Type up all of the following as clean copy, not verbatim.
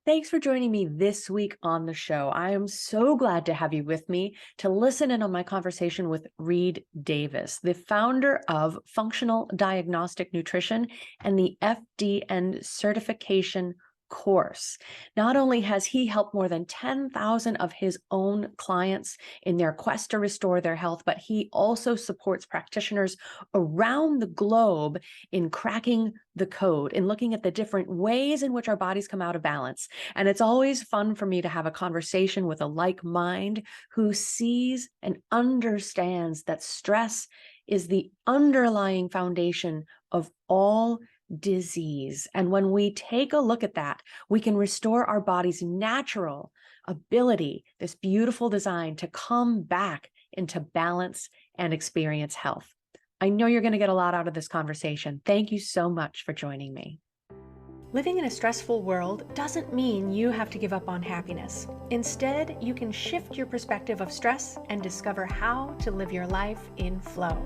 Thanks for joining me this week on the show. I am so glad to have you with me to listen in on my conversation with Reed Davis, the founder of Functional Diagnostic Nutrition and the FDN certification course. Not only has he helped more than 10,000 of his own clients in their quest to restore their health, but he also supports practitioners around the globe in cracking the code, in looking at the different ways in which our bodies come out of balance. And it's always fun for me to have a conversation with a like mind who sees and understands that stress is the underlying foundation of all disease. And when we take a look at that, we can restore our body's natural ability, this beautiful design to come back into balance and experience health. I know you're going to get a lot out of this conversation. Thank you so much for joining me. Living in a stressful world doesn't mean you have to give up on happiness. Instead, you can shift your perspective of stress and discover how to live your life in flow.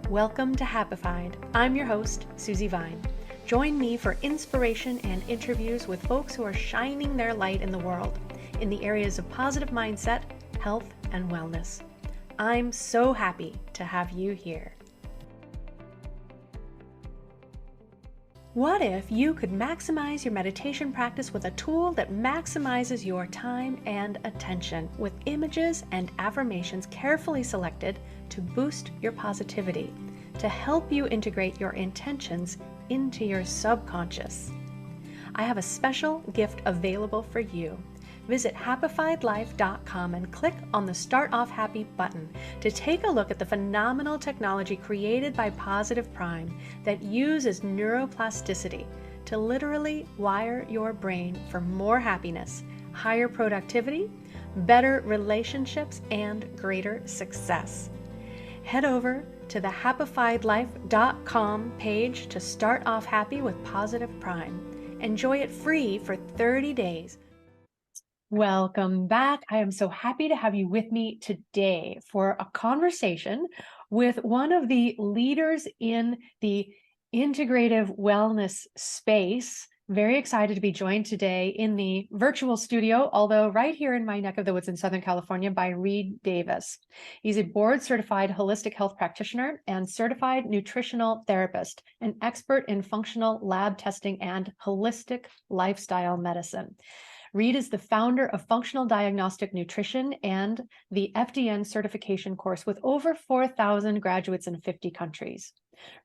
Welcome to Happified. I'm your host, Susie Vine. Join me for inspiration and interviews with folks who are shining their light in the world in the areas of positive mindset, health, and wellness. I'm so happy to have you here. What if you could maximize your meditation practice with a tool that maximizes your time and attention with images and affirmations carefully selected to boost your positivity, to help you integrate your intentions into your subconscious? I have a special gift available for you. Visit happifiedlife.com and click on the Start Off Happy button to take a look at the phenomenal technology created by Positive Prime that uses neuroplasticity to literally wire your brain for more happiness, higher productivity, better relationships, and greater success. Head over to the happifiedlife.com page to start off happy with Positive Prime. Enjoy it free for 30 days. Welcome back. I am so happy to have you with me today for a conversation with one of the leaders in the integrative wellness space. Very excited to be joined today in the virtual studio, although right here in my neck of the woods in Southern California, by Reed Davis. He's a board-certified holistic health practitioner and certified nutritional therapist, an expert in functional lab testing and holistic lifestyle medicine. Reed is the founder of Functional Diagnostic Nutrition and the FDN certification course with over 4,000 graduates in 50 countries.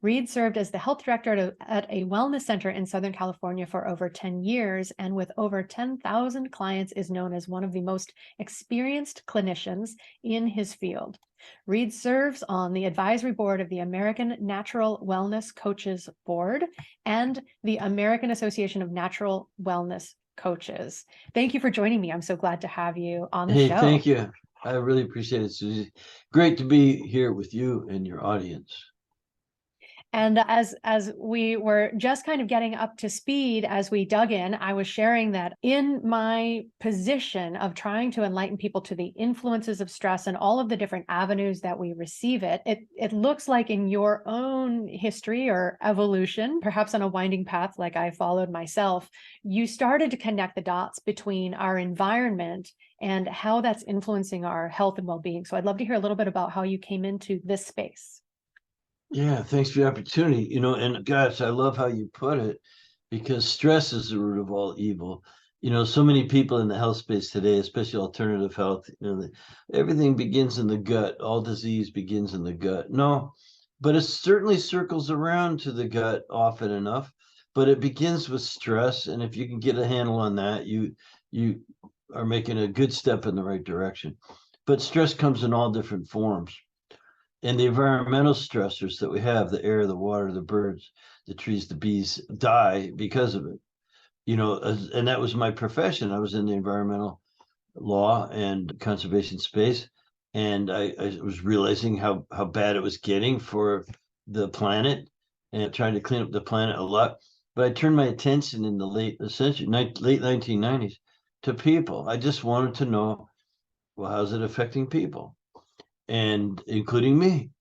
Reed served as the health director at a wellness center in Southern California for over 10 years, and with over 10,000 clients is known as one of the most experienced clinicians in his field. Reed serves on the advisory board of the American Natural Wellness Coaches Board and the American Association of Natural Wellness Coaches. Thank you for joining me. I'm so glad to have you on the show. Thank you. I really appreciate it, Susie. Great to be here with you and your audience. And as we were just kind of getting up to speed as we dug in, I was sharing that in my position of trying to enlighten people to the influences of stress and all of the different avenues that we receive it looks like in your own history or evolution, perhaps on a winding path like I followed myself, you started to connect the dots between our environment and how that's influencing our health and well-being. So I'd love to hear a little bit about how you came into this space. Yeah, thanks for the opportunity. And gosh, I love how you put it, because stress is the root of all evil. So many people in the health space today, especially alternative health, everything begins in the gut. All disease begins in the gut. No, but it certainly circles around to the gut often enough, but it begins with stress. And if you can get a handle on that, you are making a good step in the right direction. But stress comes in all different forms. And the environmental stressors that we have, the air, the water, the birds, the trees, the bees, die because of it. And that was my profession. I was in the environmental law and conservation space. And I was realizing how bad it was getting for the planet and trying to clean up the planet a lot. But I turned my attention in the late 1990s to people. I just wanted to know, well, how's it affecting people? And including me,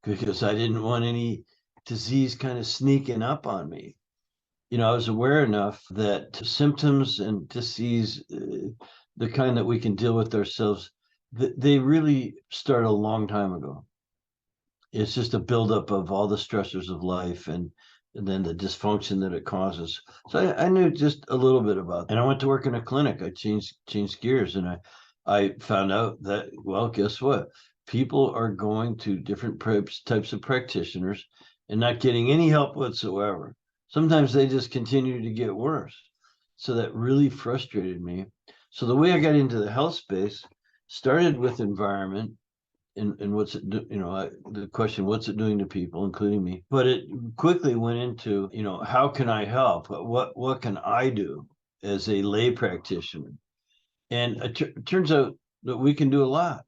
because I didn't want any disease kind of sneaking up on me. I was aware enough that symptoms and disease, the kind that we can deal with ourselves, they really start a long time ago. It's just a buildup of all the stressors of life and then the dysfunction that it causes. So I knew just a little bit about that. And I went to work in a clinic. I changed gears and I found out that, well, guess what? People are going to different types of practitioners and not getting any help whatsoever. Sometimes they just continue to get worse. So that really frustrated me. So the way I got into the health space started with environment and what's it the question, what's it doing to people, including me? But it quickly went into, how can I help? What can I do as a lay practitioner? And it turns out that we can do a lot.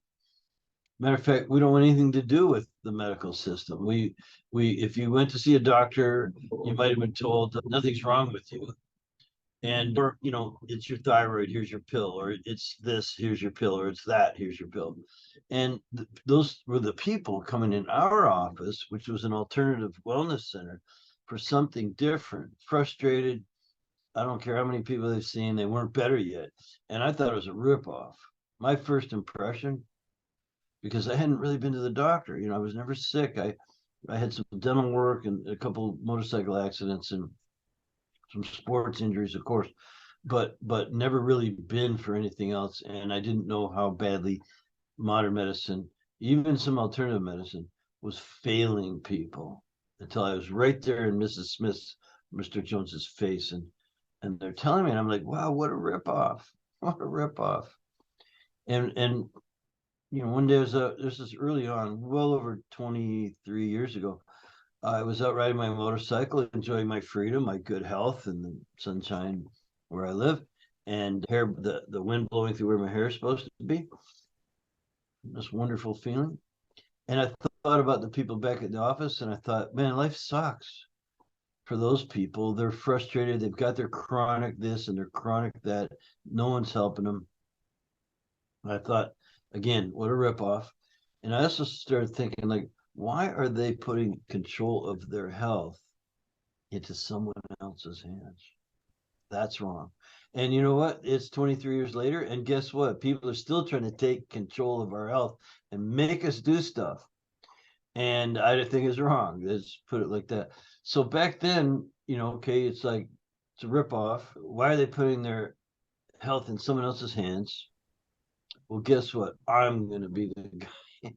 Matter of fact, we don't want anything to do with the medical system. If you went to see a doctor, you might have been told that nothing's wrong with you, and or it's your thyroid, here's your pill, or it's this, here's your pill, or it's that, here's your pill. And those were the people coming in our office, which was an alternative wellness center, for something different, frustrated. I don't care how many people they've seen, they weren't better yet. And I thought it was a ripoff. My first impression, because I hadn't really been to the doctor, I was never sick. I had some dental work and a couple motorcycle accidents and some sports injuries, of course, but never really been for anything else. And I didn't know how badly modern medicine, even some alternative medicine, was failing people until I was right there in Mrs. Smith's, Mr. Jones's face, and they're telling me, and I'm like, wow, what a ripoff! What a ripoff! And one day this is early on, well over 23 years ago. I was out riding my motorcycle, enjoying my freedom, my good health, and the sunshine where I live, and the wind blowing through where my hair is supposed to be. This wonderful feeling. And I thought about the people back at the office, and I thought, man, life sucks for those people. They're frustrated. They've got their chronic this and their chronic that. No one's helping them. I thought, again, what a ripoff. And I also started thinking, like, why are they putting control of their health into someone else's hands? That's wrong. And you know what? It's 23 years later, and guess what? People are still trying to take control of our health and make us do stuff. And I think it's wrong. Let's put it like that. So back then, okay, it's like it's a ripoff. Why are they putting their health in someone else's hands? Well, guess what? I'm going to be the guy.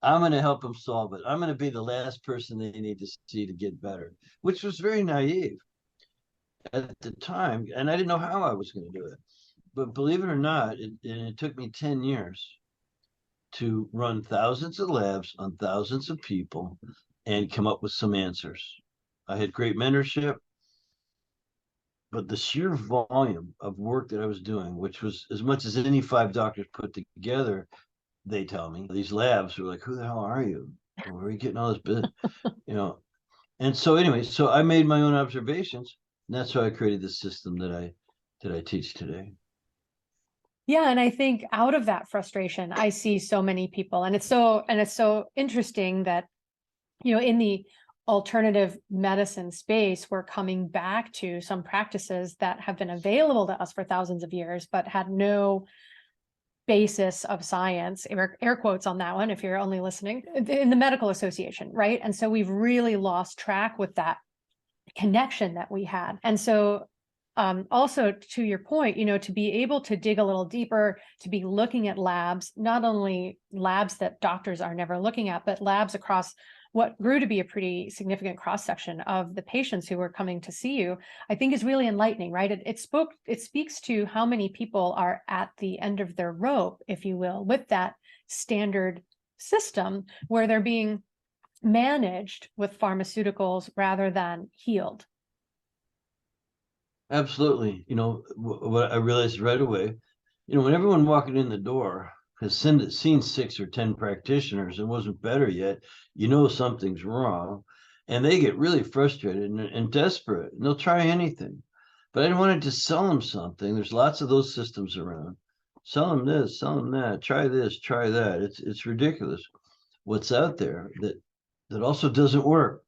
I'm going to help them solve it. I'm going to be the last person they need to see to get better, which was very naive at the time. And I didn't know how I was going to do it. But believe it or not, it took me 10 years to run thousands of labs on thousands of people and come up with some answers. I had great mentorship, but the sheer volume of work that I was doing, which was as much as any 5 doctors put together, they tell me, these labs were like, who the hell are you? Where are you getting all this business? And so anyway, so I made my own observations, and that's how I created the system that I teach today. Yeah, and I think out of that frustration, I see so many people, and it's so interesting that, in the alternative medicine space, we're coming back to some practices that have been available to us for thousands of years, but had no basis of science, air quotes on that one, if you're only listening, in the medical association, right? And so we've really lost track with that connection that we had. And so also to your point, to be able to dig a little deeper, to be looking at labs, not only labs that doctors are never looking at, but labs across what grew to be a pretty significant cross-section of the patients who were coming to see you, I think is really enlightening, right? It speaks to how many people are at the end of their rope, if you will, with that standard system where they're being managed with pharmaceuticals rather than healed. Absolutely. What I realized right away, when everyone walking in the door has seen 6 or 10 practitioners and wasn't better yet, something's wrong. And they get really frustrated and desperate, and they'll try anything. But I didn't want to just sell them something. There's lots of those systems around. Sell them this, sell them that, try this, try that. It's ridiculous what's out there that also doesn't work.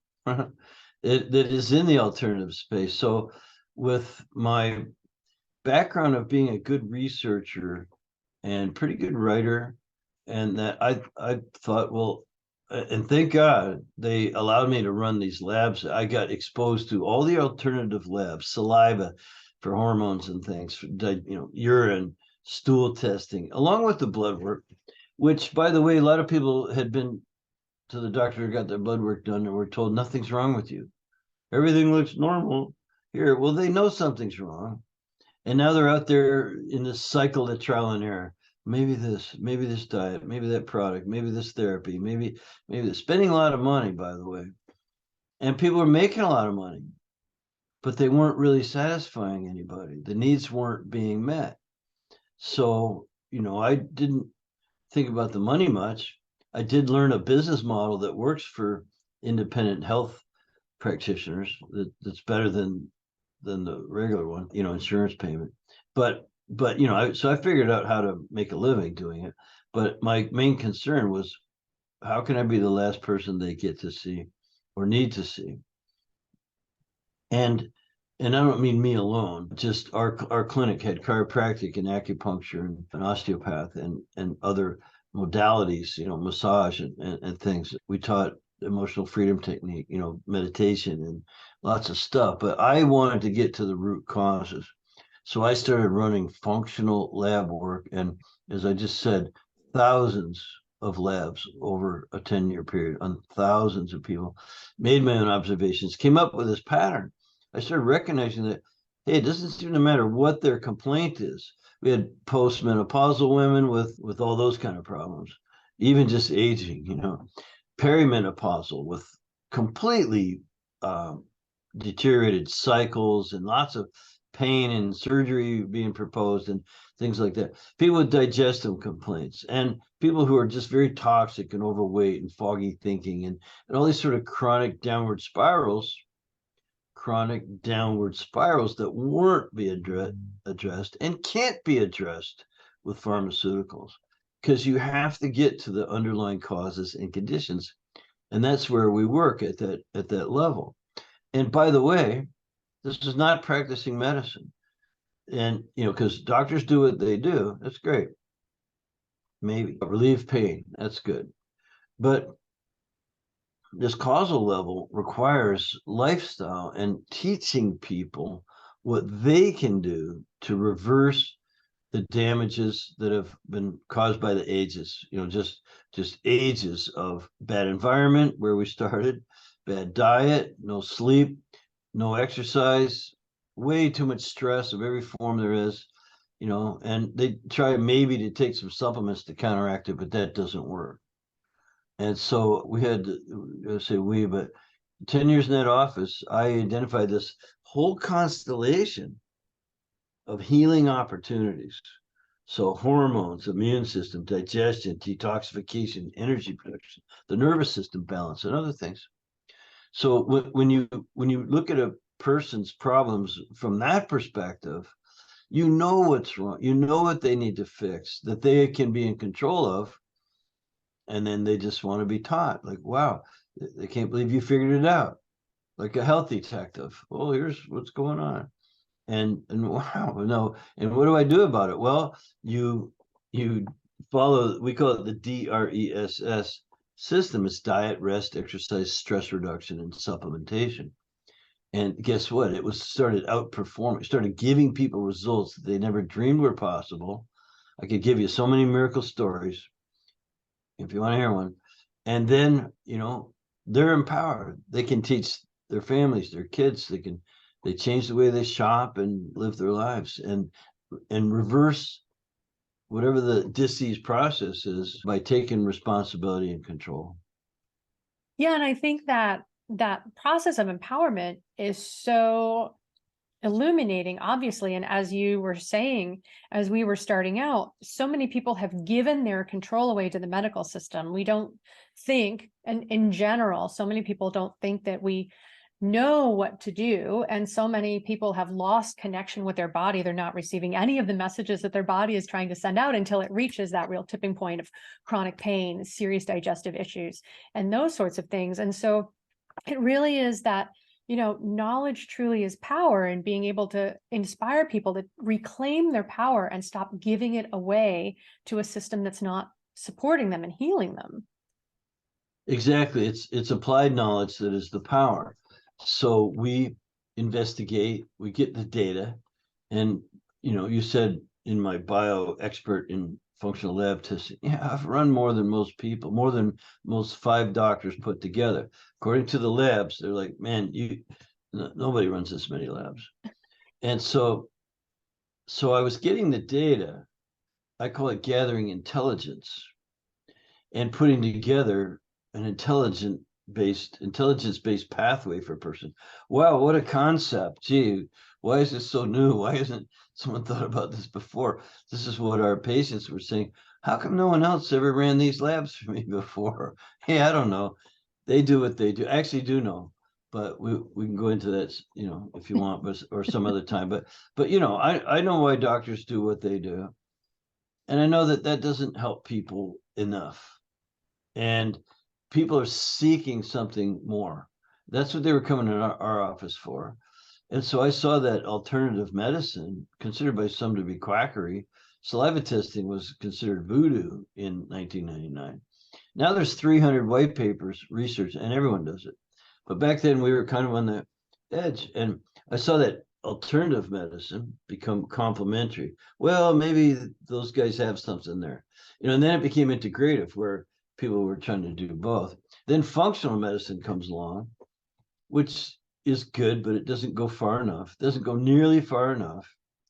that is in the alternative space. So with my background of being a good researcher and pretty good writer, and that I thought, well, and thank God they allowed me to run these labs. I got exposed to all the alternative labs, saliva for hormones and things, urine, stool testing, along with the blood work, which, by the way, a lot of people had been to the doctor, got their blood work done, and were told nothing's wrong with you. Everything looks normal here. Well, they know something's wrong. And now they're out there in this cycle of trial and error. Maybe this diet, maybe that product, maybe this therapy, maybe they're spending a lot of money, by the way. And people are making a lot of money, but they weren't really satisfying anybody. The needs weren't being met. So, I didn't think about the money much. I did learn a business model that works for independent health practitioners that's better than the regular one, insurance payment. But so I figured out how to make a living doing it. But my main concern was, how can I be the last person they get to see or need to see? And I don't mean me alone, just our clinic had chiropractic and acupuncture and an osteopath and other modalities, massage and things. We taught emotional freedom technique, meditation and lots of stuff. But I wanted to get to the root causes. So I started running functional lab work. And as I just said, thousands of labs over a 10-year period on thousands of people, made my own observations, came up with this pattern. I started recognizing that, hey, it doesn't seem to matter what their complaint is. We had postmenopausal women with all those kind of problems, even just aging, perimenopausal with completely deteriorated cycles and lots of pain and surgery being proposed and things like that. People with digestive complaints and people who are just very toxic and overweight and foggy thinking and all these sort of chronic downward spirals that weren't being addressed and can't be addressed with pharmaceuticals, because you have to get to the underlying causes and conditions. And that's where we work at that level. And by the way, this is not practicing medicine. And, because doctors do what they do, that's great. Maybe relieve pain, that's good. But this causal level requires lifestyle and teaching people what they can do to reverse the damages that have been caused by the ages, just ages of bad environment where we started, bad diet, no sleep, no exercise, way too much stress of every form there is, and they try maybe to take some supplements to counteract it, but that doesn't work. And so we had to say but 10 years in that office, I identified this whole constellation of healing opportunities. So hormones, immune system, digestion, detoxification, energy production, the nervous system balance, and other things. So when you look at a person's problems from that perspective, you know what's wrong, you know what they need to fix, that they can be in control of. And then they just want to be taught, like, wow, they can't believe you figured it out, like a health detective. Well, here's what's going on. And wow, no. And what do I do about it? Well, you follow, we call it the DRESS system. It's diet, rest, exercise, stress reduction, and supplementation. And guess what? It started outperforming, started giving people results that they never dreamed were possible. I could give you so many miracle stories if you want to hear one. And then, they're empowered. They can teach their families, their kids. They change the way they shop and live their lives and reverse whatever the disease process is by taking responsibility and control. Yeah, and I think that process of empowerment is so illuminating, obviously. And as you were saying, as we were starting out, so many people have given their control away to the medical system. We don't think, and in general, so many people don't think that we know what to do. And so many people have lost connection with their body. They're not receiving any of the messages that their body is trying to send out until it reaches that real tipping point of chronic pain, serious digestive issues, and those sorts of things. And so it really is that knowledge truly is power, and being able to inspire people to reclaim their power and stop giving it away to a system that's not supporting them and healing them. Exactly. It's applied knowledge that is the power. So we investigate, we get the data, and you said in my bio, expert in functional lab testing. Yeah, I've run more than most people, more than most 5 doctors put together. According to the labs, they're like, man, nobody runs this many labs. And so I was getting the data. I call it gathering intelligence and putting together an intelligence-based pathway for a person. Wow, what a concept. Gee, why is this so new? Why hasn't someone thought about this before? This is what our patients were saying. How come no one else ever ran these labs for me before? Hey, I don't know. They do what they do. I actually do know, but we can go into that, if you want, but or some other time. But I know why doctors do what they do. And I know that that doesn't help people enough. And people are seeking something more. That's what they were coming to our office for. And so I saw that alternative medicine, considered by some to be quackery, saliva testing was considered voodoo in 1999. Now there's 300 white papers, research, and everyone does it. But back then we were kind of on the edge. And I saw that alternative medicine become complementary. Well, maybe those guys have something there. And then it became integrative, where people were trying to do both. Then functional medicine comes along, which is good, but it doesn't go far enough. It doesn't go nearly far enough.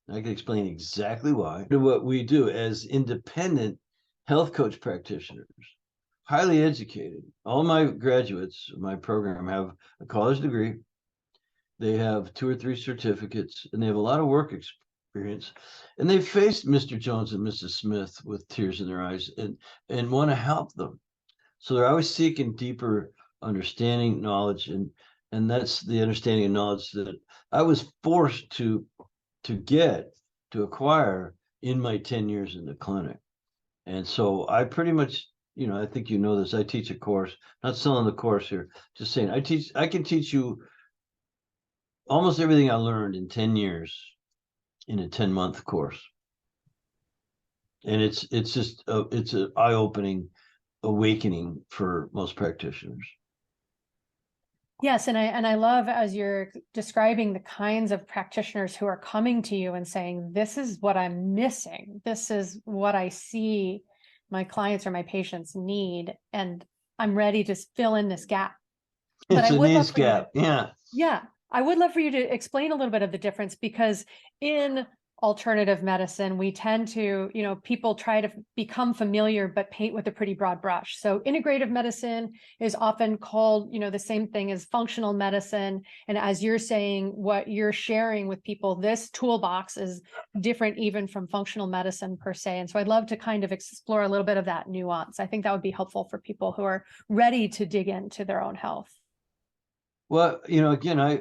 I can explain exactly why. What we do as independent health coach practitioners, highly educated. All my graduates of my program have a college degree. They have 2 or 3 certificates, and they have a lot of work experience. And they faced Mr. Jones and Mrs. Smith with tears in their eyes and want to help them. So they're always seeking deeper understanding, knowledge, and that's the understanding and knowledge that I was forced to acquire in my 10 years in the clinic. And so I pretty much, I think this, I teach a course, not selling the course here, just saying I can teach you almost everything I learned in 10 years in a 10-month course. And it's just it's an eye-opening awakening for most practitioners. Yes, and I love, as you're describing, the kinds of practitioners who are coming to you and saying, this is what I'm missing. This is what I see my clients or my patients need, and I'm ready to fill in this gap. It's a needs gap. Yeah. I would love for you to explain a little bit of the difference, because in alternative medicine, we tend to, people try to become familiar, but paint with a pretty broad brush. So integrative medicine is often called, the same thing as functional medicine. And as you're saying, what you're sharing with people, this toolbox is different even from functional medicine per se. And so I'd love to kind of explore a little bit of that nuance. I think that would be helpful for people who are ready to dig into their own health. Well, again, I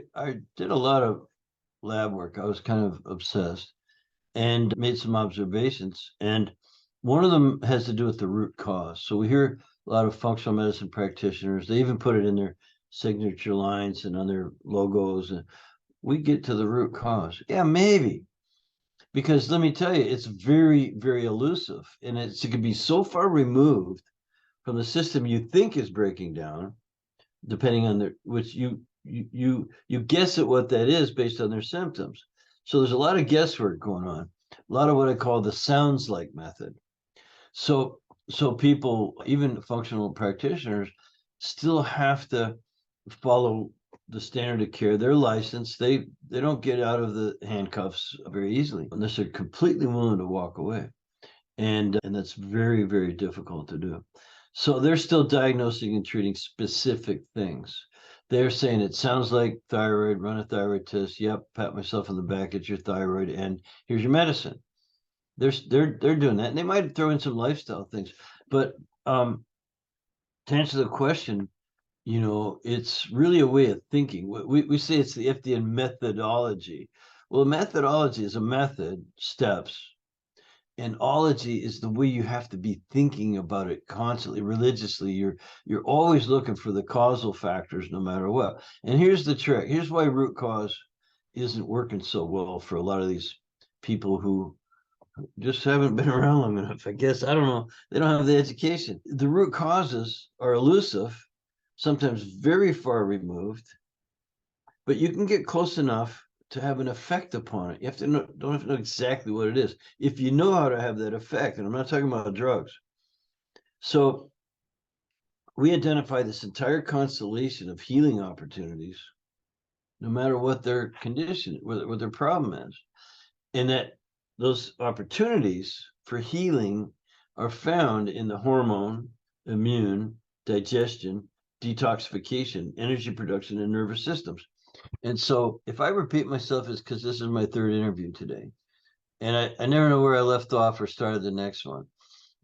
did a lot of lab work. I was kind of obsessed and made some observations. And one of them has to do with the root cause. So we hear a lot of functional medicine practitioners, they even put it in their signature lines and on their logos. And we get to the root cause. Yeah, maybe. Because let me tell you, it's very, very elusive. And it can be so far removed from the system you think is breaking down, depending on which you guess at what that is based on their symptoms. So there's a lot of guesswork going on, a lot of what I call the sounds like method. So people, even functional practitioners, still have to follow the standard of care. They're licensed. They don't get out of the handcuffs very easily unless they're completely willing to walk away. And that's very, very difficult to do. So they're still diagnosing and treating specific things. They're saying it sounds like thyroid, run a thyroid test. Yep, pat myself on the back, it's your thyroid, and here's your medicine. They're doing that. And they might throw in some lifestyle things. But to answer the question, it's really a way of thinking. We say it's the FDN methodology. Well, methodology is a method, steps, And ology is the way you have to be thinking about it constantly, religiously. You're always looking for the causal factors no matter what. And here's the trick. Here's why root cause isn't working so well for a lot of these people who just haven't been around long enough, I guess. I don't know. They don't have the education. The root causes are elusive, sometimes very far removed, but you can get close enough to have an effect upon it. You have to know, don't have to know exactly what it is. If you know how to have that effect, and I'm not talking about drugs. So we identify this entire constellation of healing opportunities, no matter what their condition, what their problem is. And that those opportunities for healing are found in the hormone, immune, digestion, detoxification, energy production, and nervous systems. And so if I repeat myself, it's because this is my third interview today. And I never know where I left off or started the next one.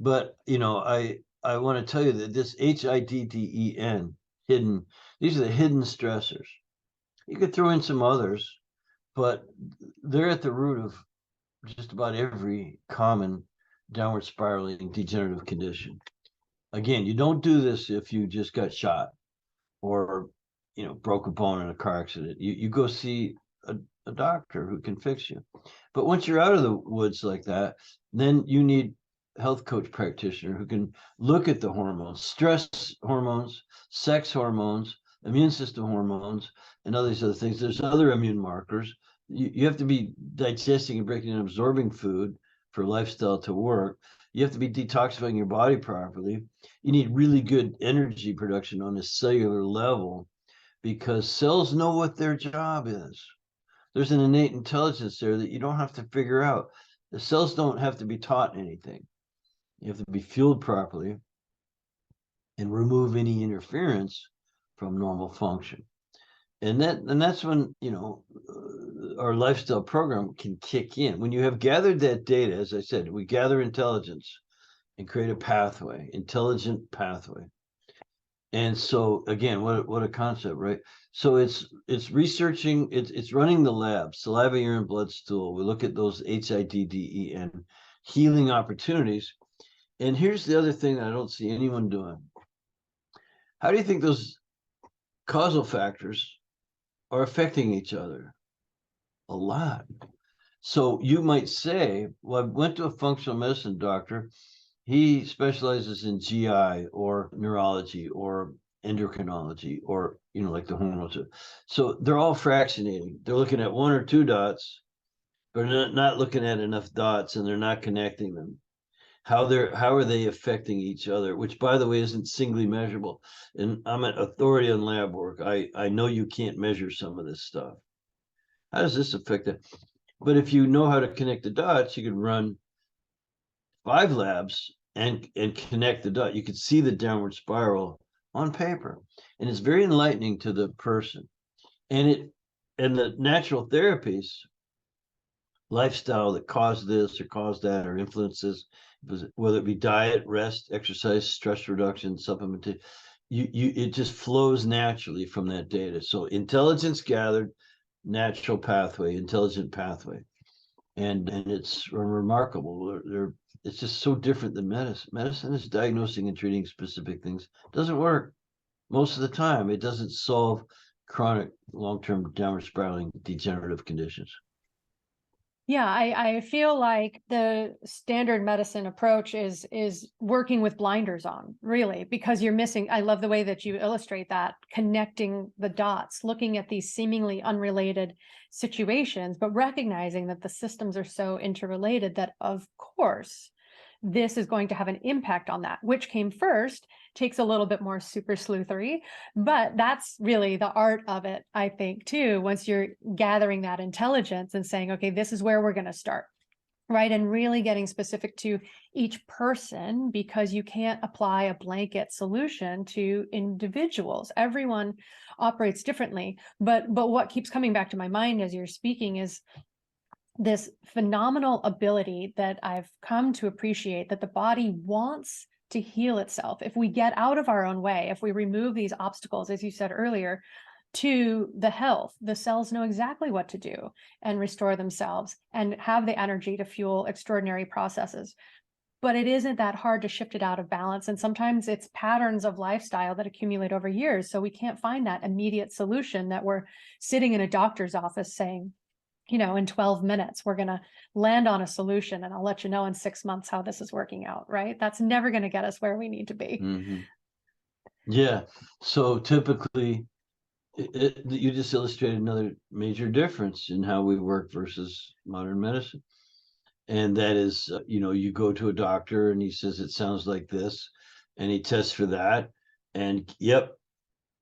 But, I want to tell you that this HIDDEN, hidden, these are the hidden stressors. You could throw in some others, but they're at the root of just about every common downward spiraling degenerative condition. Again, you don't do this if you just got shot or broke a bone in a car accident. You go see a doctor who can fix you. But once you're out of the woods like that, then you need a health coach practitioner who can look at the hormones, stress hormones, sex hormones, immune system hormones, and all these other things. There's other immune markers. You have to be digesting and breaking and absorbing food for lifestyle to work. You have to be detoxifying your body properly. You need really good energy production on a cellular level because cells know what their job is. There's an innate intelligence there that you don't have to figure out. The cells don't have to be taught anything. You have to be fueled properly and remove any interference from normal function. And that's when, our lifestyle program can kick in. When you have gathered that data, as I said, we gather intelligence and create a pathway, intelligent pathway. And so again, what a concept, right? So it's researching, it's running the lab, saliva, urine, blood, stool. We look at those HIDDEN healing opportunities. And here's the other thing that I don't see anyone doing. How do you think those causal factors are affecting each other? A lot. So you might say, well, I went to a functional medicine doctor. He specializes in GI or neurology or endocrinology or, like the hormones. So they're all fractionating. They're looking at one or two dots, but not looking at enough dots, and they're not connecting them. How are they affecting each other, which, by the way, isn't singly measurable. And I'm an authority on lab work. I know you can't measure some of this stuff. How does this affect it? But if you know how to connect the dots, you could run 5 labs and connect the dot. You could see the downward spiral on paper, and it's very enlightening to the person. And the natural therapies, lifestyle that cause this or cause that or influences, whether it be diet, rest, exercise, stress reduction, supplementation, it just flows naturally from that data. So intelligence gathered, natural pathway, intelligent pathway, and it's remarkable. It's just so different than medicine. Medicine is diagnosing and treating specific things. It doesn't work most of the time. It doesn't solve chronic, long-term downward spiraling degenerative conditions. Yeah, I feel like the standard medicine approach is working with blinders on, really, because you're missing. I love the way that you illustrate that, connecting the dots, looking at these seemingly unrelated situations, but recognizing that the systems are so interrelated that, of course, this is going to have an impact on that. Which came first takes a little bit more super sleuthery, but that's really the art of it, I think, too, once you're gathering that intelligence and saying, okay, this is where we're going to start, right? And really getting specific to each person, because you can't apply a blanket solution to individuals. Everyone operates differently. But what keeps coming back to my mind as you're speaking is this phenomenal ability that I've come to appreciate, that the body wants to heal itself. If we get out of our own way, if we remove these obstacles, as you said earlier, to the health. The cells know exactly what to do and restore themselves and have the energy to fuel extraordinary processes. But it isn't that hard to shift it out of balance. And sometimes it's patterns of lifestyle that accumulate over years. So we can't find that immediate solution that we're sitting in a doctor's office saying, in 12 minutes, we're going to land on a solution and I'll let you know in 6 months how this is working out, right? That's never going to get us where we need to be. Mm-hmm. Yeah. So typically, you just illustrated another major difference in how we work versus modern medicine. And that is, you go to a doctor and he says, it sounds like this, and he tests for that. And yep,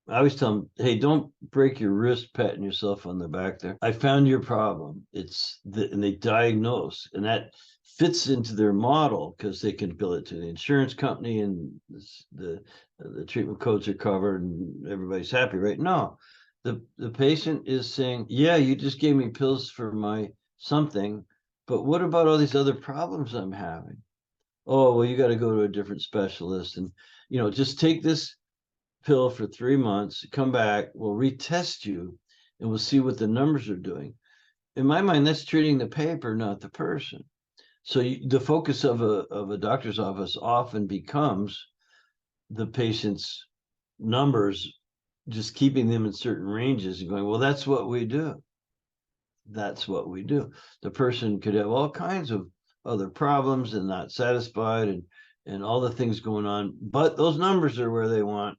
I always tell them, hey, don't break your wrist patting yourself on the back there. I found your problem. And they diagnose, and that fits into their model because they can bill it to the insurance company, and the treatment codes are covered, and everybody's happy, right? No, the patient is saying, yeah, you just gave me pills for my something, but what about all these other problems I'm having? Oh, well, you got to go to a different specialist, and just take this pill for 3 months, come back, we'll retest you, and we'll see what the numbers are doing. In my mind, that's treating the paper, not the person. So the focus of a doctor's office often becomes the patient's numbers, just keeping them in certain ranges and going, well, that's what we do. That's what we do. The person could have all kinds of other problems and not satisfied and all the things going on, but those numbers are where they want,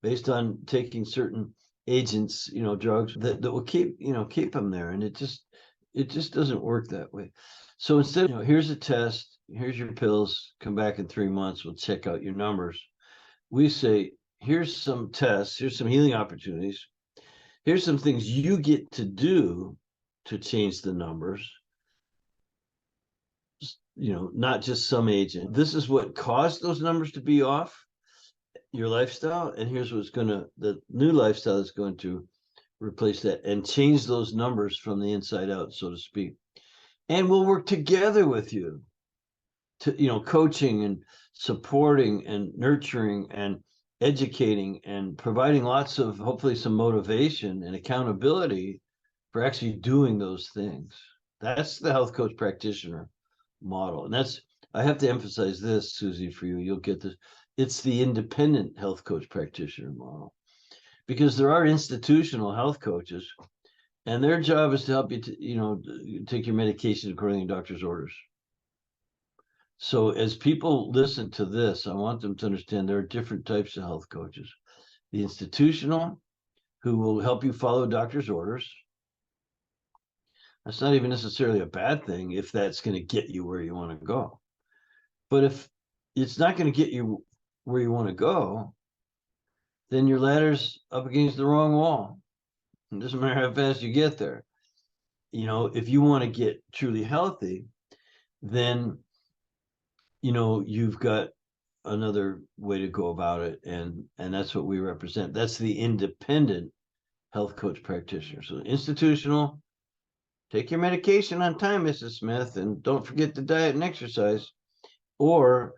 based on taking certain agents, drugs that will keep them there. And it just doesn't work that way. So instead, here's a test, here's your pills, come back in 3 months, we'll check out your numbers. We say, here's some tests, here's some healing opportunities, here's some things you get to do to change the numbers. Not just some agent. This is what caused those numbers to be off, your lifestyle, and here's the new lifestyle is going to replace that and change those numbers from the inside out, so to speak. And we'll work together with you to, coaching and supporting and nurturing and educating and providing lots of, hopefully, some motivation and accountability for actually doing those things. That's the health coach practitioner model. And I have to emphasize this, Susie, for you, you'll get this. It's the independent health coach practitioner model, because there are institutional health coaches, and their job is to help you take your medication according to doctor's orders. So as people listen to this, I want them to understand there are different types of health coaches. The institutional, who will help you follow doctor's orders. That's not even necessarily a bad thing if that's going to get you where you want to go. But if it's not going to get you where you want to go, then your ladder's up against the wrong wall. It doesn't matter how fast you get there. If you want to get truly healthy, then, you've got another way to go about it. And that's what we represent. That's the independent health coach practitioner. So institutional, take your medication on time, Mrs. Smith, and don't forget the diet and exercise. Or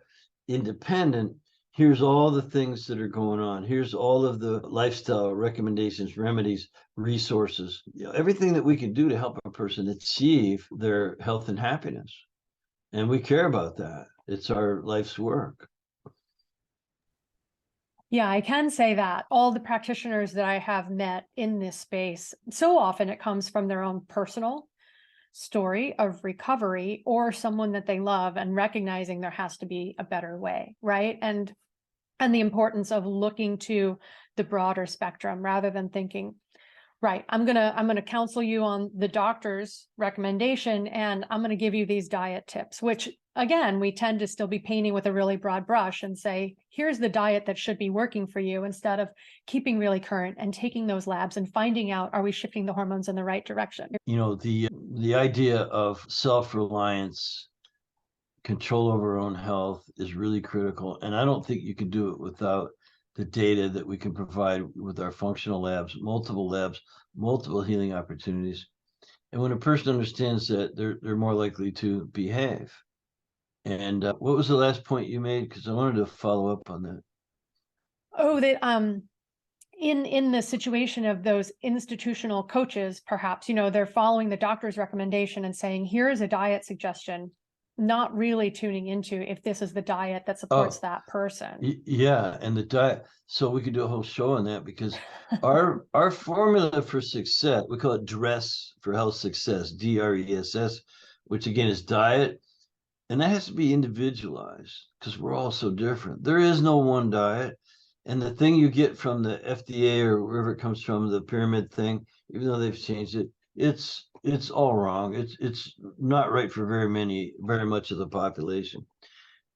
independent, here's all the things that are going on. Here's all of the lifestyle recommendations, remedies, resources, everything that we can do to help a person achieve their health and happiness. And we care about that. It's our life's work. Yeah, I can say that all the practitioners that I have met in this space, so often it comes from their own personal story of recovery or someone that they love, and recognizing there has to be a better way, right? And the importance of looking to the broader spectrum rather than thinking, right, I'm gonna counsel you on the doctor's recommendation and I'm gonna give you these diet tips, which again, we tend to still be painting with a really broad brush and say, here's the diet that should be working for you, instead of keeping really current and taking those labs and finding out, are we shifting the hormones in the right direction? The idea of self-reliance, control over our own health is really critical. And I don't think you can do it without the data that we can provide with our functional labs, multiple healing opportunities. And when a person understands that, they're more likely to behave. And what was the last point you made? Because I wanted to follow up on that. Oh, that in the situation of those institutional coaches, perhaps, they're following the doctor's recommendation and saying, here's a diet suggestion, not really tuning into if this is the diet that supports Oh, that person. yeah, and the diet. So we could do a whole show on that because our formula for success, we call it DRESS for health success, DRESS, which again is diet, and that has to be individualized because we're all so different. There is no one diet. And the thing you get from the FDA or wherever it comes from, the pyramid thing, even though they've changed it, it's all wrong. It's not right for very much of the population.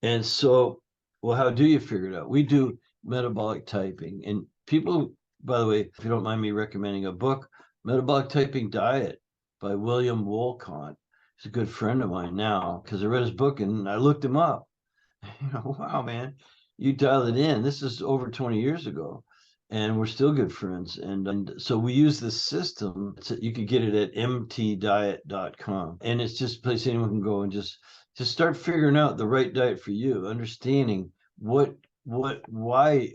And so, well, how do you figure it out? We do metabolic typing. And people, by the way, if you don't mind me recommending a book, Metabolic Typing Diet by William Wolcott. He's a good friend of mine now because I read his book and I looked him up. Wow, man, you dial it in. This is over 20 years ago, and we're still good friends. And so we use this system. You could get it at mtdiet.com. And it's just a place anyone can go and just start figuring out the right diet for you, understanding why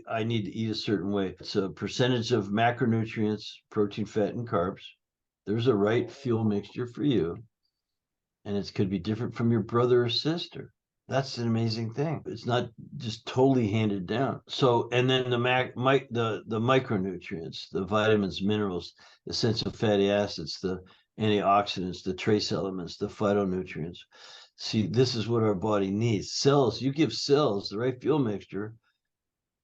I need to eat a certain way. It's a percentage of macronutrients, protein, fat, and carbs. There's a right fuel mixture for you. And it could be different from your brother or sister. That's an amazing thing. It's not just totally handed down. So, and then the micronutrients, the vitamins, minerals, essential fatty acids, the antioxidants, the trace elements, the phytonutrients. See, this is what our body needs. Cells, you give cells the right fuel mixture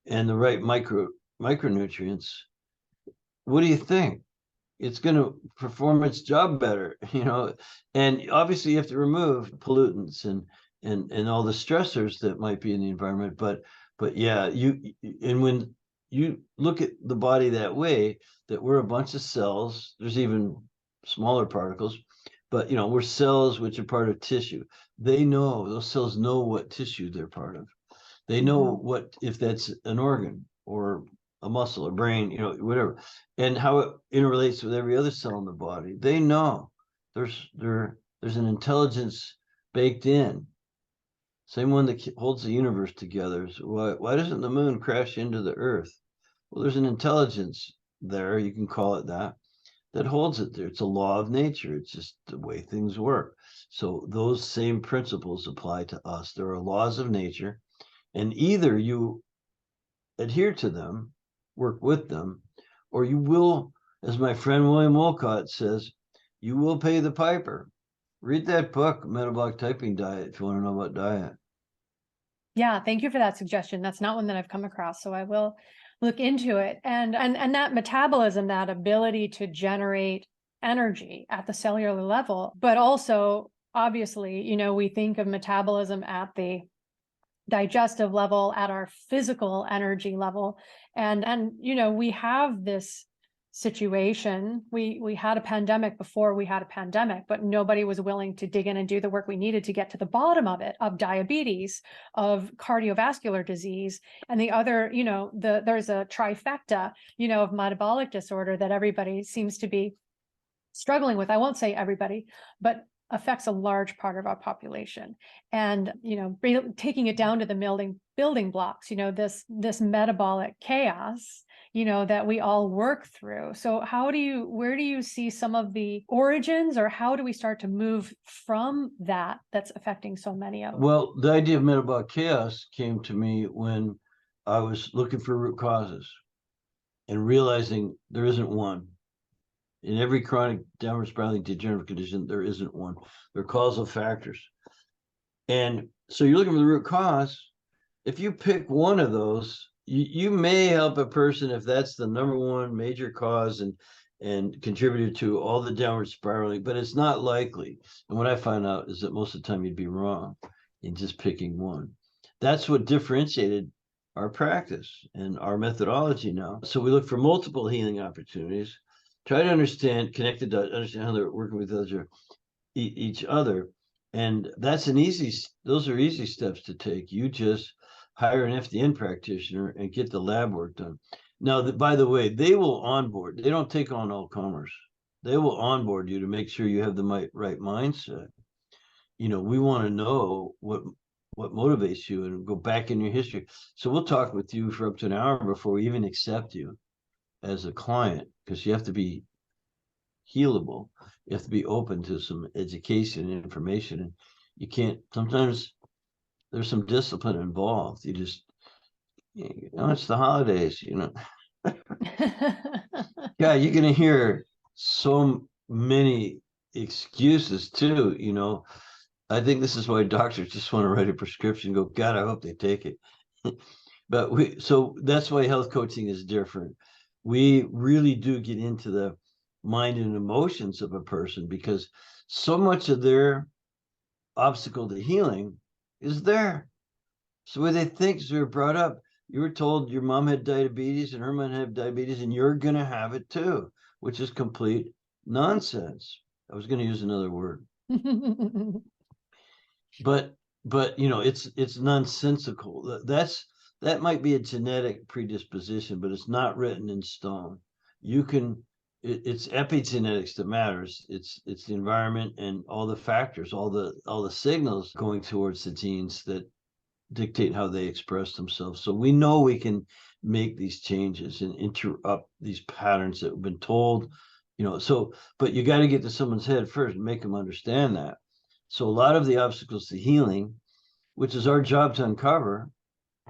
and the right micronutrients. What do you think? It's going to perform its job better, and obviously you have to remove pollutants and all the stressors that might be in the environment. But yeah, and when you look at the body that way, that we're a bunch of cells, there's even smaller particles, but we're cells which are part of tissue. Those cells know what tissue they're part of. They know what, if that's an organ or a muscle or brain, whatever, and how it interrelates with every other cell in the body. They know there's an intelligence baked in. Same one that holds the universe together. So why doesn't the moon crash into the earth? Well, there's an intelligence there, you can call it that holds it there. It's a law of nature. It's just the way things work. So those same principles apply to us. There are laws of nature, and either you adhere to them, work with them, or you will, as my friend William Wolcott says, you will pay the piper. Read that book, Metabolic Typing Diet, if you want to know about diet. Yeah, thank you for that suggestion. That's not one that I've come across, so I will look into it. And that metabolism, that ability to generate energy at the cellular level, but also obviously, we think of metabolism at the digestive level, at our physical energy level. And we have this situation. We had a pandemic before we had a pandemic, but nobody was willing to dig in and do the work we needed to get to the bottom of it, of diabetes, of cardiovascular disease, and the other, there's a trifecta, of metabolic disorder that everybody seems to be struggling with. I won't say everybody, but affects a large part of our population. And taking it down to the building blocks, this metabolic chaos, that we all work through. So where do you see some of the origins, or how do we start to move from that's affecting so many of us? Well, the idea of metabolic chaos came to me when I was looking for root causes and realizing there isn't one. In every chronic downward spiraling degenerative condition, there isn't one. There are causal factors. And so you're looking for the root cause. If you pick one of those, you may help a person if that's the number one major cause and contributed to all the downward spiraling, but it's not likely. And what I find out is that most of the time you'd be wrong in just picking one. That's what differentiated our practice and our methodology now. So we look for multiple healing opportunities, try to understand, understand how they're working with each other. And those are easy steps to take. You just hire an FDN practitioner and get the lab work done. Now, by the way, they will onboard. They don't take on all comers. They will onboard you to make sure you have the right mindset. We want to know what motivates you and go back in your history. So we'll talk with you for up to an hour before we even accept you. as a client, because you have to be healable. You have to be open to some education and information. And you can't, sometimes there's some discipline involved. It's the holidays, Yeah, you're going to hear so many excuses too, I think this is why doctors just want to write a prescription, go, God, I hope they take it. So that's why health coaching is different. We really do get into the mind and emotions of a person, because so much of their obstacle to healing is there. So what they think is, we were brought up, you were told your mom had diabetes and her mom had diabetes and you're going to have it too, which is complete nonsense. I was going to use another word, but it's nonsensical. That might be a genetic predisposition, but it's not written in stone. It's epigenetics that matters. It's the environment and all the factors, all the signals going towards the genes that dictate how they express themselves. So we know we can make these changes and interrupt these patterns that have been told, but you got to get to someone's head first and make them understand that. So a lot of the obstacles to healing, which is our job to uncover,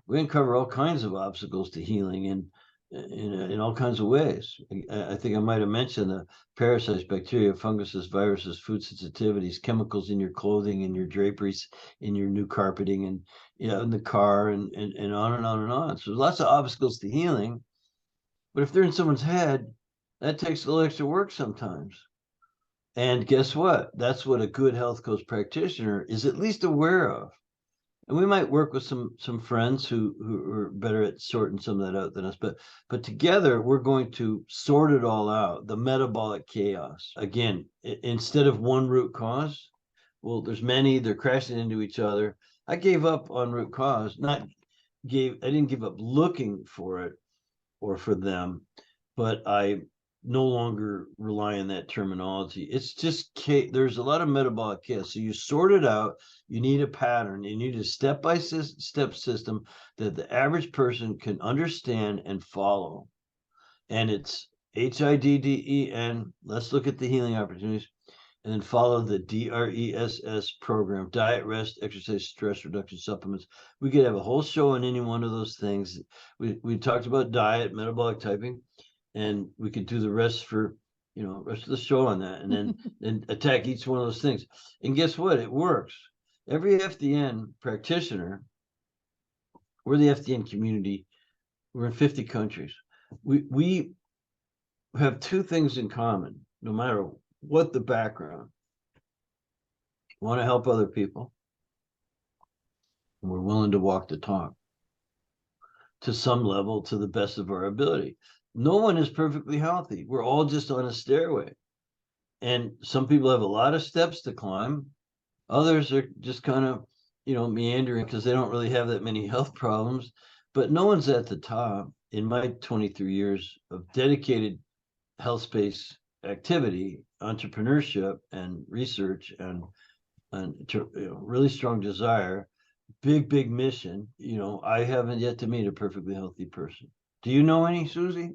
we uncover all kinds of obstacles to healing and in all kinds of ways. I think I might have mentioned the parasites, bacteria, funguses, viruses, food sensitivities, chemicals in your clothing, in your draperies, in your new carpeting, and in the car, and on and on and on. So there's lots of obstacles to healing, but if they're in someone's head, that takes a little extra work sometimes. And guess what? That's what a good health coach practitioner is at least aware of. And we might work with some friends who are better at sorting some of that out than us, but together we're going to sort it all out. The metabolic chaos, again, instead of one root cause, well, there's many. They're crashing into each other. I gave up on root cause. I didn't give up looking for it or for them, but I no longer rely on that terminology. It's just there's a lot of metabolic chaos. So you sort it out. You need a pattern. You need a step system that the average person can understand and follow. And it's HIDDEN. Let's look at the healing opportunities, and then follow the DRESS program: diet, rest, exercise, stress reduction, supplements. We could have a whole show on any one of those things. We talked about diet, metabolic typing, and we could do the rest of the show on that, and then attack each one of those things. And guess what? It works. Every FDN practitioner, we're the FDN community. We're in 50 countries. We have two things in common, no matter what the background. We want to help other people, and we're willing to walk the talk to some level, to the best of our ability. No one is perfectly healthy. We're all just on a stairway. And some people have a lot of steps to climb. Others are just kind of, meandering because they don't really have that many health problems. But no one's at the top. In my 23 years of dedicated health space activity, entrepreneurship, and research, and really strong desire, big mission, I haven't yet to meet a perfectly healthy person. Do you know any, Susie?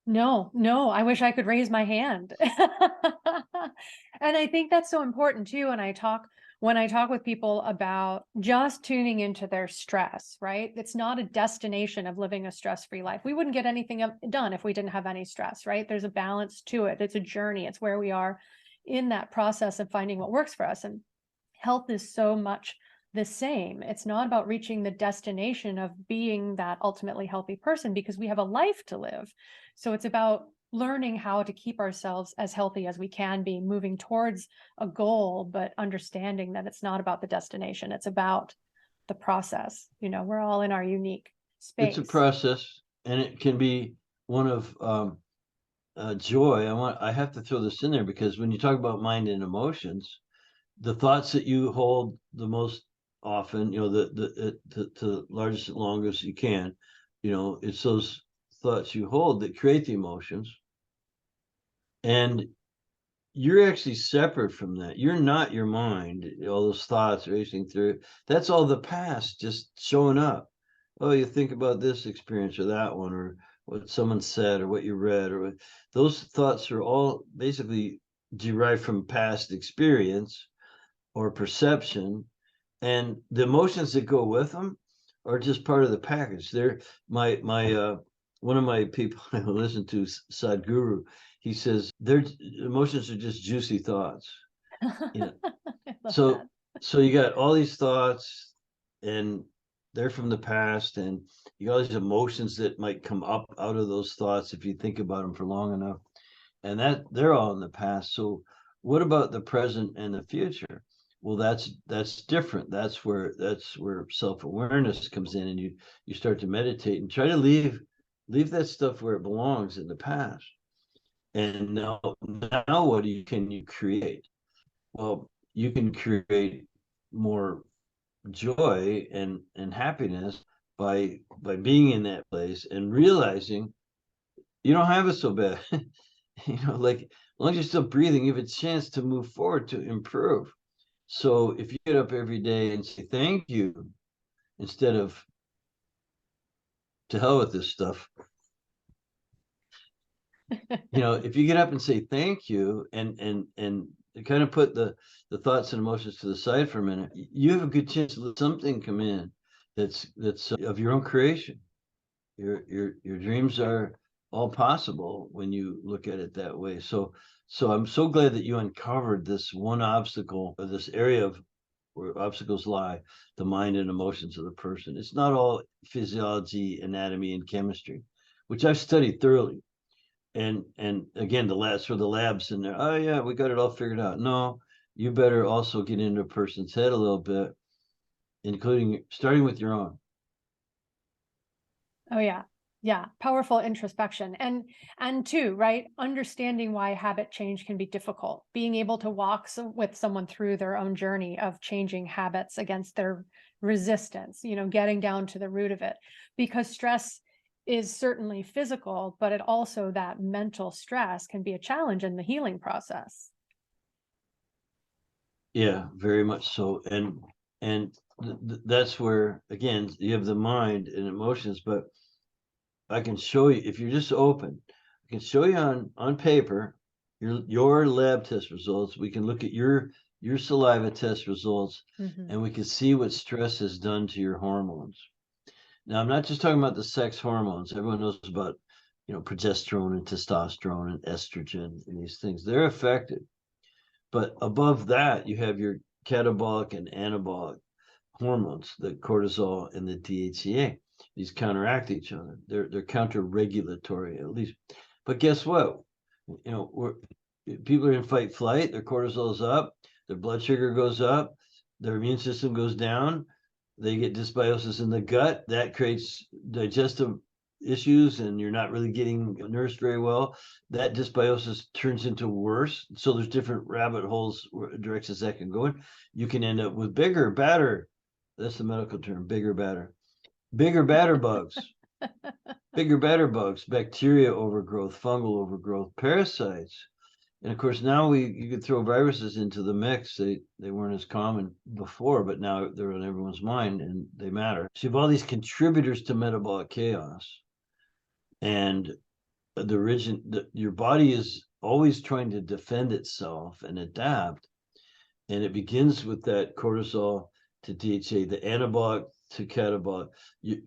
No, I wish I could raise my hand. And I think that's so important too. When I talk with people about just tuning into their stress, right? It's not a destination of living a stress-free life. We wouldn't get anything done if we didn't have any stress, right? There's a balance to it. It's a journey. It's where we are in that process of finding what works for us. And health is so much the same. It's not about reaching the destination of being that ultimately healthy person, because we have a life to live. So it's about learning how to keep ourselves as healthy as we can be, moving towards a goal, but understanding that it's not about the destination. It's about the process. We're all in our unique space. It's a process, and it can be one of joy. I have to throw this in there, because when you talk about mind and emotions, the thoughts that you hold the most often, the largest and longest you can, it's those thoughts you hold that create the emotions. And you're actually separate from that. You're not your mind. All those thoughts racing through, that's all the past just showing up. Oh, you think about this experience or that one, what someone said or what you read, or those thoughts are all basically derived from past experience or perception, and the emotions that go with them are just part of the package. They're my one of my people I listen to, Sadhguru, he says their emotions are just juicy thoughts. You know, I love that. so you got all these thoughts, and they're from the past, and you got all these emotions that might come up out of those thoughts if you think about them for long enough, and that they're all in the past. So what about the present and the future? Well, that's different. That's where self-awareness comes in, and you start to meditate and try to leave that stuff where it belongs, in the past. And now can you create? Well, you can create more joy and happiness by being in that place and realizing you don't have it so bad. Like, as long as you're still breathing, you have a chance to move forward, to improve. So if you get up every day and say thank you instead of to hell with this stuff, if you get up and say thank you and kind of put the thoughts and emotions to the side for a minute, you have a good chance to let something come in that's of your own creation. Your dreams are all possible when you look at it that way. So I'm so glad that you uncovered this one obstacle, or this area of where obstacles lie, the mind and emotions of the person. It's not all physiology, anatomy, and chemistry, which I've studied thoroughly. And again, the labs in there. Oh yeah, we got it all figured out. No, you better also get into a person's head a little bit, including starting with your own. Oh yeah. Yeah, powerful introspection. And too, right? Understanding why habit change can be difficult. Being able to walk with someone through their own journey of changing habits against their resistance, getting down to the root of it. Because stress is certainly physical, but it also, that mental stress can be a challenge in the healing process. Yeah, very much so. And that's where, again, you have the mind and emotions, but I can show you, if you're just open, I can show you on paper your lab test results. We can look at your saliva test results, Mhm. and we can see what stress has done to your hormones. Now, I'm not just talking about the sex hormones. Everyone knows about, progesterone and testosterone and estrogen and these things. They're affected. But above that, you have your catabolic and anabolic hormones, the cortisol and the DHEA. These counteract each other. They're counter-regulatory, at least. But guess what? People are in fight flight. Their cortisol is up. Their blood sugar goes up. Their immune system goes down. They get dysbiosis in the gut. That creates digestive issues, and you're not really getting nourished very well. That dysbiosis turns into worse. So there's different rabbit holes, directions that can go in. You can end up with bigger, badder. That's the medical term, bigger, badder. Bigger, badder bugs. Bigger, badder bugs, bacteria overgrowth, fungal overgrowth, parasites. And of course, now you could throw viruses into the mix. They weren't as common before, but now they're on everyone's mind and they matter. So you have all these contributors to metabolic chaos, and your body is always trying to defend itself and adapt. And it begins with that cortisol to DHA, the anabolic to catabolic.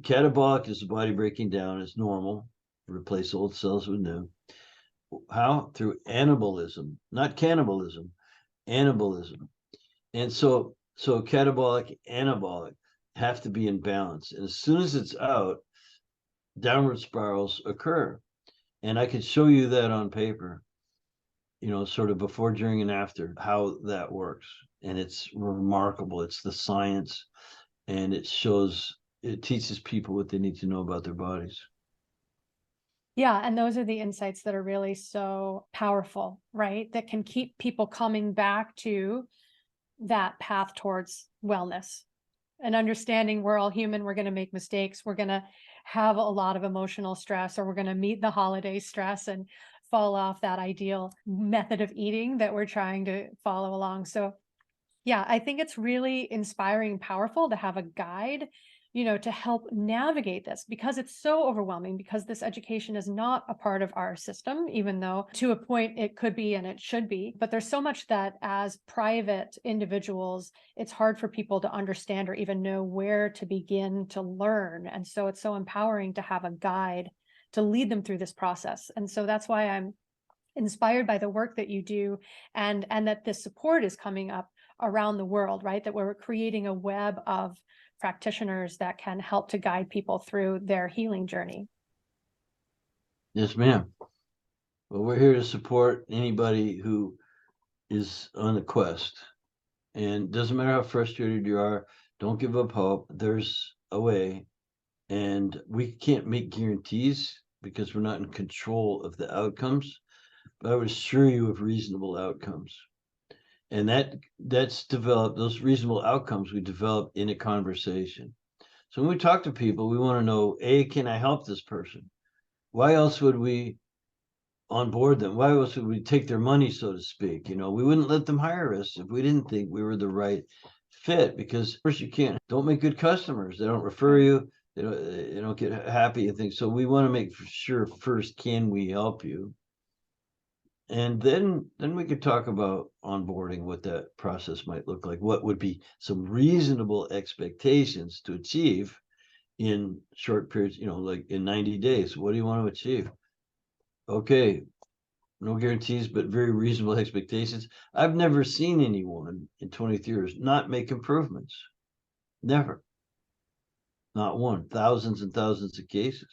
Catabolic is the body breaking down. It's normal. Replace old cells with new. How? Through anabolism, not cannibalism, anabolism. And so catabolic, anabolic have to be in balance. And as soon as it's out, downward spirals occur. And I could show you that on paper, sort of before, during, and after, how that works. And it's remarkable. It's the science, and it teaches people what they need to know about their bodies. Yeah, and those are the insights that are really so powerful, right? That can keep people coming back to that path towards wellness and understanding we're all human, we're going to make mistakes, we're going to have a lot of emotional stress, or we're going to meet the holiday stress and fall off that ideal method of eating that we're trying to follow along. So yeah, I think it's really inspiring, powerful to have a guide to help navigate this, because it's so overwhelming, because this education is not a part of our system, even though to a point it could be and it should be. But there's so much that as private individuals, it's hard for people to understand or even know where to begin to learn. And so it's so empowering to have a guide to lead them through this process. And so that's why I'm inspired by the work that you do, and that this support is coming up around the world, right? That we're creating a web of practitioners that can help to guide people through their healing journey. Yes, ma'am. Well, we're here to support anybody who is on the quest. And doesn't matter how frustrated you are, don't give up hope. There's a way. And we can't make guarantees because we're not in control of the outcomes, but I would assure you of reasonable outcomes. And that's developed, those reasonable outcomes we develop in a conversation. So when we talk to people, we want to know, A, can I help this person? Why else would we onboard them? Why else would we take their money, so to speak? We wouldn't let them hire us if we didn't think we were the right fit, because first, you can't, don't make good customers. They don't refer you. They don't get happy and things. So we want to make sure first, can we help you? And then we could talk about onboarding, what that process might look like. What would be some reasonable expectations to achieve in short periods, like in 90 days? What do you want to achieve? Okay, no guarantees, but very reasonable expectations. I've never seen anyone in 20 years not make improvements. Never. Not one. Thousands and thousands of cases.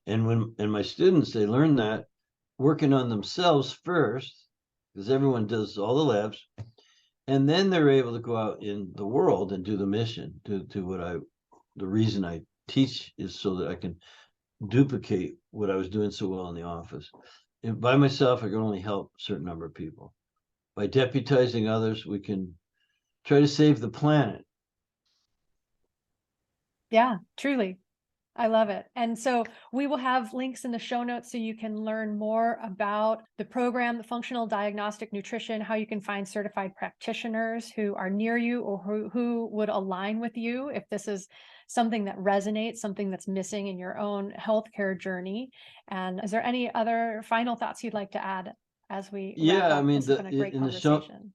And my students, they learn that working on themselves first, because everyone does all the labs, and then they're able to go out in the world and do the mission. The reason I teach is so that I can duplicate what I was doing so well in the office. And by myself, I can only help a certain number of people. By deputizing others, we can try to save the planet. Yeah, truly. I love it. And so we will have links in the show notes so you can learn more about the program, the functional diagnostic nutrition, how you can find certified practitioners who are near you or who would align with you if this is something that resonates, something that's missing in your own healthcare journey. And is there any other final thoughts you'd like to add as we wrap up? This has been a great conversation.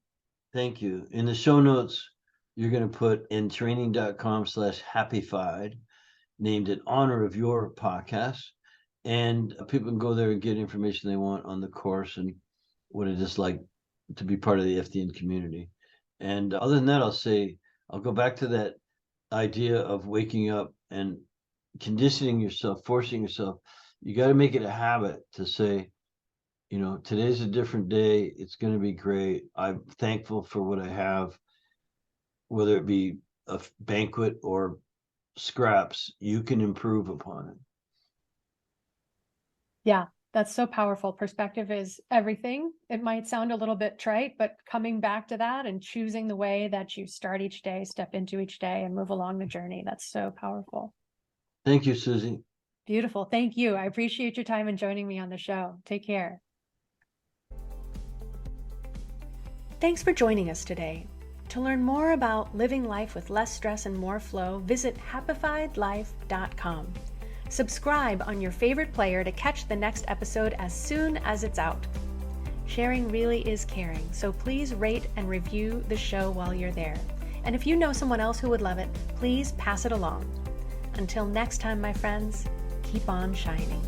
Thank you. In the show notes, you're going to put in training.com/Happified, named in honor of your podcast, and people can go there and get information they want on the course and what it is like to be part of the FDN community. And other than that, I'll go back to that idea of waking up and conditioning yourself, forcing yourself. You got to make it a habit to say, today's a different day. It's going to be great. I'm thankful for what I have, whether it be a banquet or scraps. You can improve upon it. Yeah, that's so powerful. Perspective is everything. It might sound a little bit trite, but coming back to that and choosing the way that you start each day, step into each day, and move along the journey, that's so powerful. Thank you, Susie. Beautiful. Thank you. I appreciate your time and joining me on the show. Take care. Thanks for joining us today. To learn more about living life with less stress and more flow, visit happifiedlife.com. Subscribe on your favorite player to catch the next episode as soon as it's out. Sharing really is caring, so please rate and review the show while you're there. And if you know someone else who would love it, please pass it along. Until next time, my friends, keep on shining.